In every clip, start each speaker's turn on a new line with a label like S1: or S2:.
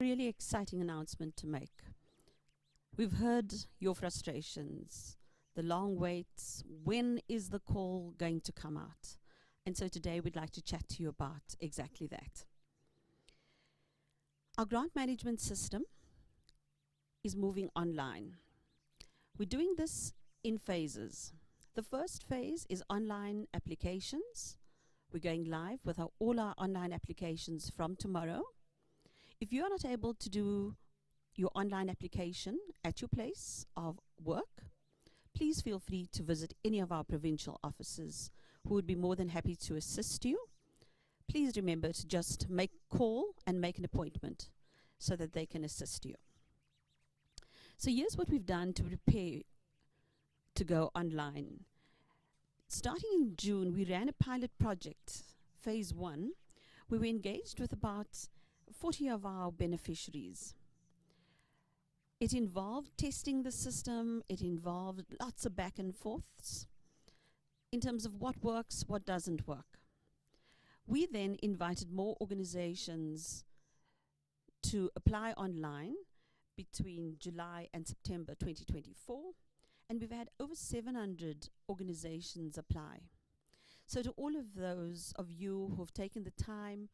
S1: Really exciting announcement to make. We've heard your frustrations, the long waits. When is the call going to come out? And so today we'd like to chat to you about exactly that. Our grant management system is moving online. We're doing this in phases. The first phase is online applications. We're going live with all our online applications from tomorrow. If you are not able to do your online application at your place of work, please feel free to visit any of our provincial offices who would be more than happy to assist you. Please remember to just call and make an appointment so that they can assist you. So here's what we've done to prepare to go online. Starting in June, we ran a pilot project, phase 1, where we engaged with about 40 of our beneficiaries. It involved testing the system. It involved lots of back and forths in terms of what works, what doesn't work. We then invited more organizations to apply online between July and September 2024, and we've had over 700 organizations apply. So to all of those of you who have taken the time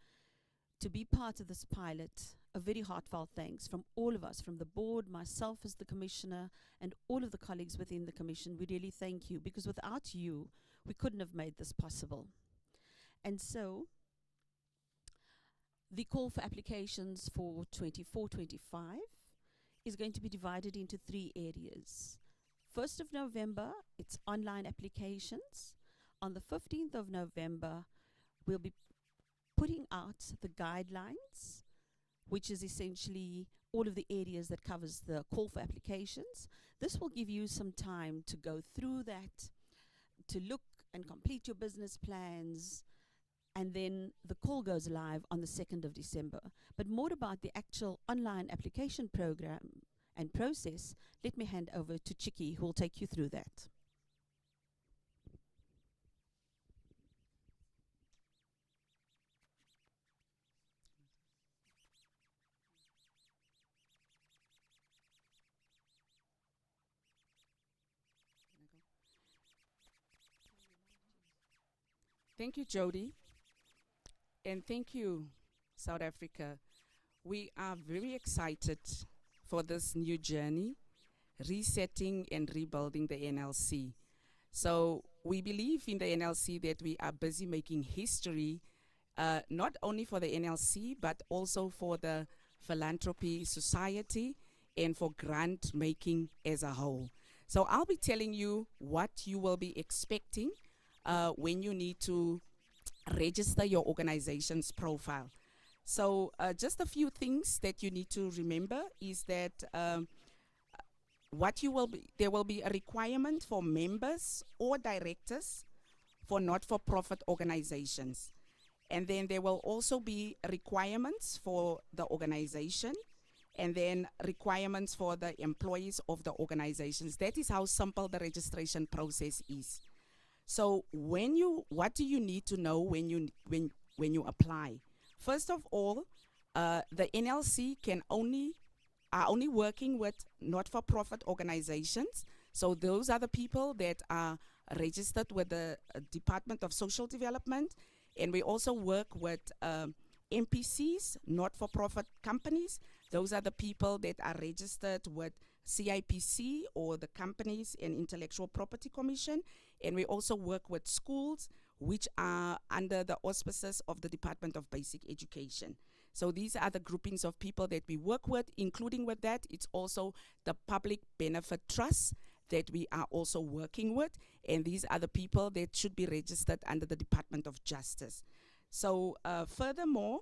S1: to be part of this pilot, a very heartfelt thanks from all of us, from the board, myself as the commissioner, and all of the colleagues within the commission. We really thank you, because without you, we couldn't have made this possible. And so, the call for applications for 24-25 is going to be divided into 3 areas. 1st of November, it's online applications. On the 15th of November, we'll be putting out the guidelines, which is essentially all of the areas that covers the call for applications. This will give you some time to go through that, to look and complete your business plans, and then the call goes live on the 2nd of December. But more about the actual online application program and process, let me hand over to Chiki, who will take you through that.
S2: Thank you, Jody. And thank you, South Africa. We are very excited for this new journey, resetting and rebuilding the NLC. So we believe in the NLC that we are busy making history, not only for the NLC, but also for the philanthropy society and for grant making as a whole. So I'll be telling you what you will be expecting when you need to register your organization's profile. So just a few things that you need to remember is that there will be a requirement for members or directors for not-for-profit organizations. And then there will also be requirements for the organization, and then requirements for the employees of the organizations. That is how simple the registration process is. So what do you need to know when you apply? First of all, the NLC are only working with not-for-profit organizations. So those are the people that are registered with the Department of Social Development, and we also work with MPCs, not-for-profit companies. Those are the people that are registered with CIPC, or the Companies and Intellectual Property Commission, and we also work with schools which are under the auspices of the Department of Basic Education. So these are the groupings of people that we work with. Including with that, it's also the Public Benefit Trust that we are also working with, and these are the people that should be registered under the Department of Justice. So furthermore,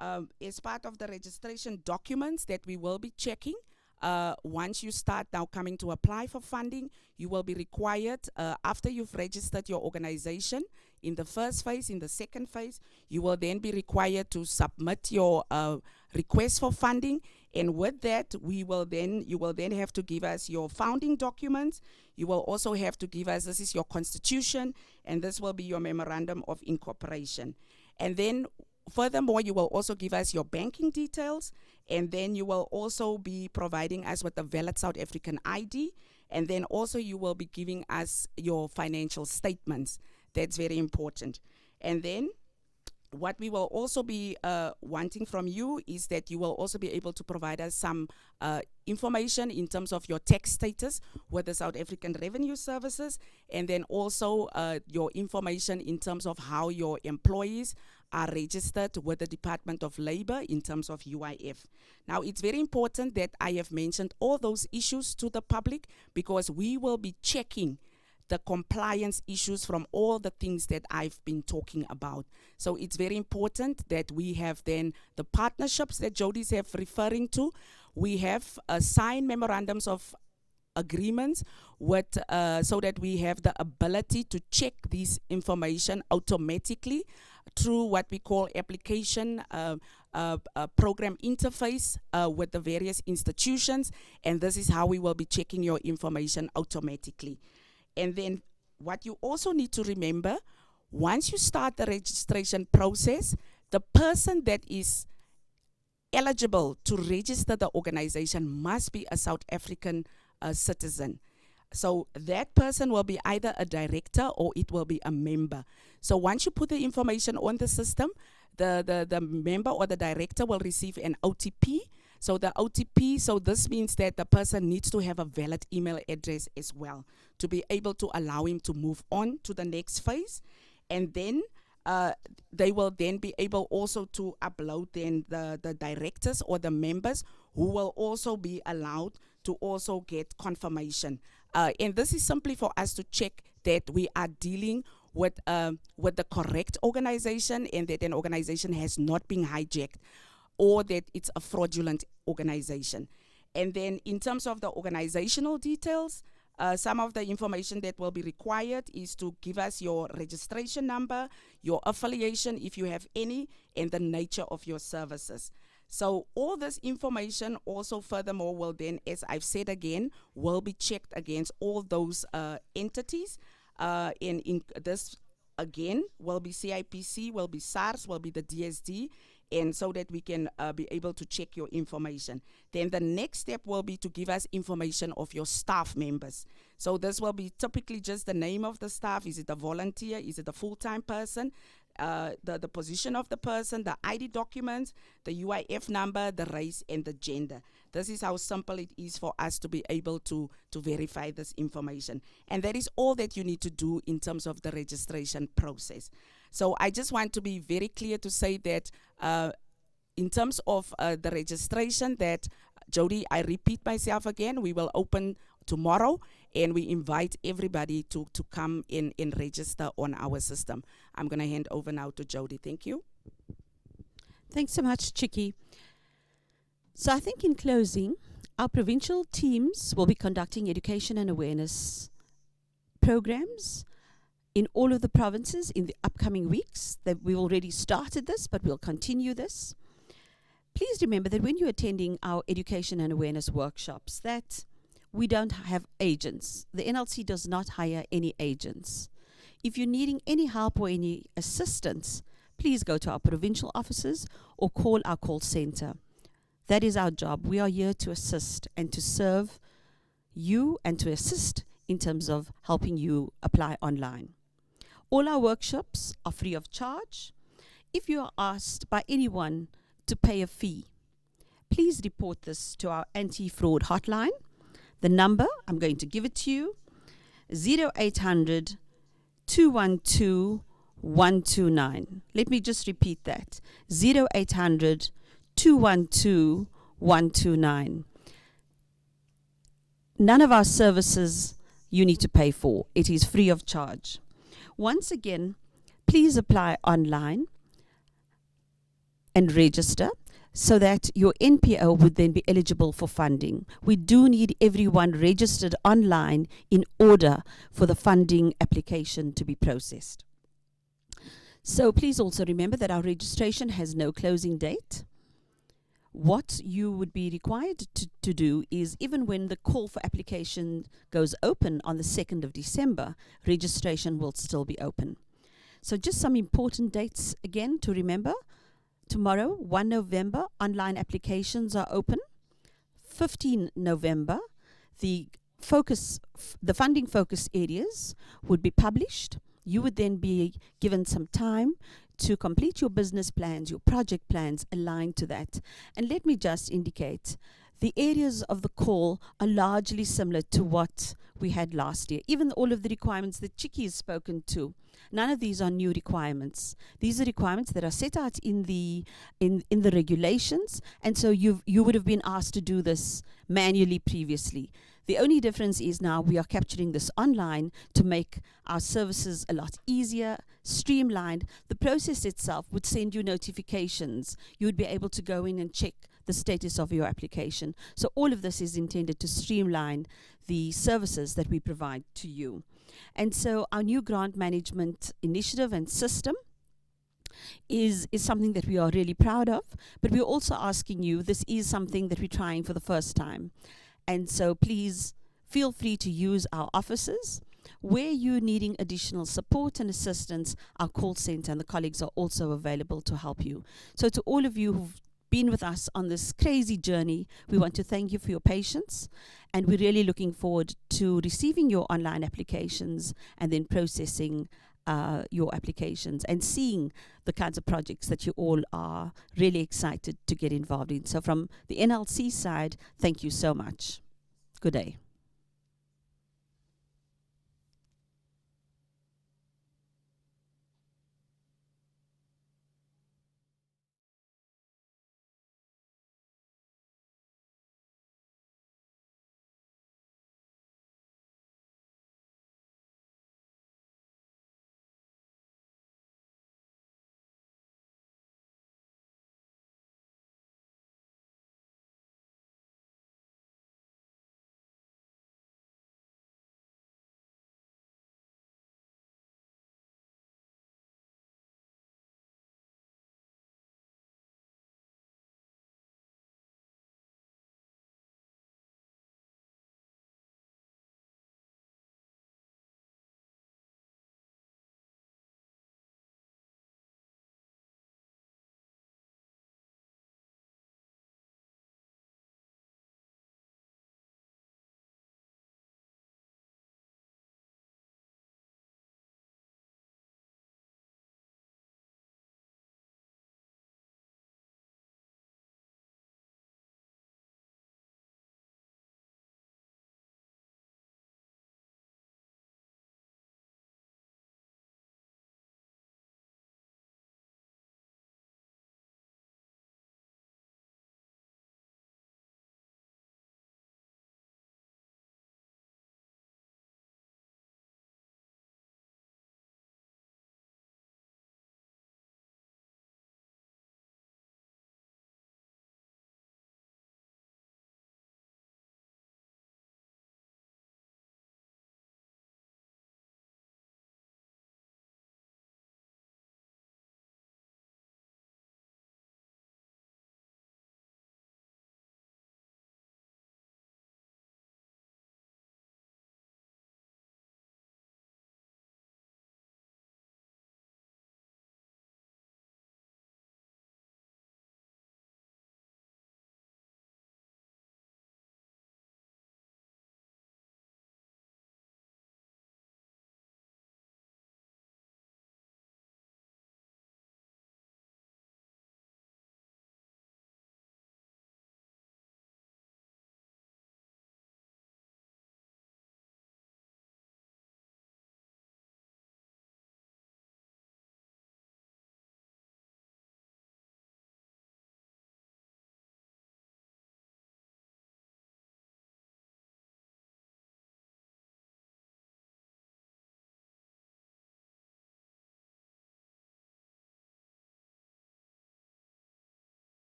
S2: as part of the registration documents that we will be checking, once you start now coming to apply for funding, you will be required, after you've registered your organization, in the first phase, in the second phase, you will then be required to submit your request for funding. And with that, you will then have to give us your founding documents. You will also have to give us, this is your constitution, and this will be your memorandum of incorporation. And then furthermore, you will also give us your banking details, and then you will also be providing us with a valid South African ID, and then also you will be giving us your financial statements. That's very important. And then what we will also be wanting from you is that you will also be able to provide us some information in terms of your tax status with the South African Revenue Services, and then also your information in terms of how your employees are registered with the Department of Labor in terms of UIF. Now, it's very important that I have mentioned all those issues to the public, because we will be checking the compliance issues from all the things that I've been talking about. So it's very important that we have then the partnerships that Jody's have referring to. We have signed memorandums of agreements with, so that we have the ability to check this information automatically through what we call application program interface with the various institutions, and this is how we will be checking your information automatically. And then what you also need to remember, once you start the registration process, the person that is eligible to register the organization must be a South African citizen. So that person will be either a director or it will be a member. So once you put the information on the system, the member or the director will receive an OTP. So the OTP, so this means that the person needs to have a valid email address as well to be able to allow him to move on to the next phase. And then they will then be able also to upload then the directors or the members, who will also be allowed to also get confirmation. And this is simply for us to check that we are dealing with the correct organization, and that an organization has not been hijacked, or that it's a fraudulent organization. And then in terms of the organizational details, some of the information that will be required is to give us your registration number, your affiliation, if you have any, and the nature of your services. So all this information also furthermore will then, as I've said again, will be checked against all those entities. And in this, again, will be CIPC, will be SARS, will be the DSD, and so that we can be able to check your information. Then the next step will be to give us information of your staff members. So this will be typically just the name of the staff. Is it a volunteer? Is it a full-time person? The position of the person, the ID documents, the UIF number, the race, and the gender. This is how simple it is for us to be able to verify this information. And that is all that you need to do in terms of the registration process. So I just want to be very clear to say that in terms of the registration, that Jody, I repeat myself again, we will open tomorrow, and we invite everybody to come in and register on our system. I'm going to hand over now to Jody. Thank you.
S1: Thanks so much, Chiki. So I think in closing, our provincial teams will be conducting education and awareness programs in all of the provinces in the upcoming weeks. That we already started this, but we'll continue this. Please remember that when you're attending our education and awareness workshops, that we don't have agents. The NLC does not hire any agents. If you're needing any help or any assistance, please go to our provincial offices or call our call center. That is our job. We are here to assist and to serve you and to assist in terms of helping you apply online. All our workshops are free of charge. If you are asked by anyone to pay a fee, please report this to our anti-fraud hotline. The number, I'm going to give it to you, 0800 212 129. Let me just repeat that, 0800 212 129. None of our services you need to pay for. It is free of charge. Once again, please apply online and register so that your NPO would then be eligible for funding. We do need everyone registered online in order for the funding application to be processed. So please also remember that our registration has no closing date. What you would be required to do is, even when the call for application goes open on the 2nd of December, registration will still be open. So just some important dates again to remember. Tomorrow, 1 November, online applications are open. 15 November, the the funding focus areas would be published. You would then be given some time to complete your business plans, your project plans aligned to that. And let me just indicate, the areas of the call are largely similar to what we had last year. Even all of the requirements that Chiki has spoken to, none of these are new requirements. These are requirements that are set out in the regulations, and so you would have been asked to do this manually previously. The only difference is now we are capturing this online to make our services a lot easier, streamlined. The process itself would send you notifications. You would be able to go in and check the status of your application. So all of this is intended to streamline the services that we provide to you. And so our new grant management initiative and system is something that we are really proud of, but we're also asking you, this is something that we're trying for the first time. And so please feel free to use our offices. Where you're needing additional support and assistance, our call center and the colleagues are also available to help you. So to all of you who've been with us on this crazy journey, we want to thank you for your patience, and we're really looking forward to receiving your online applications and then processing your applications and seeing the kinds of projects that you all are really excited to get involved in. So from the NLC side, thank you so much. Good day.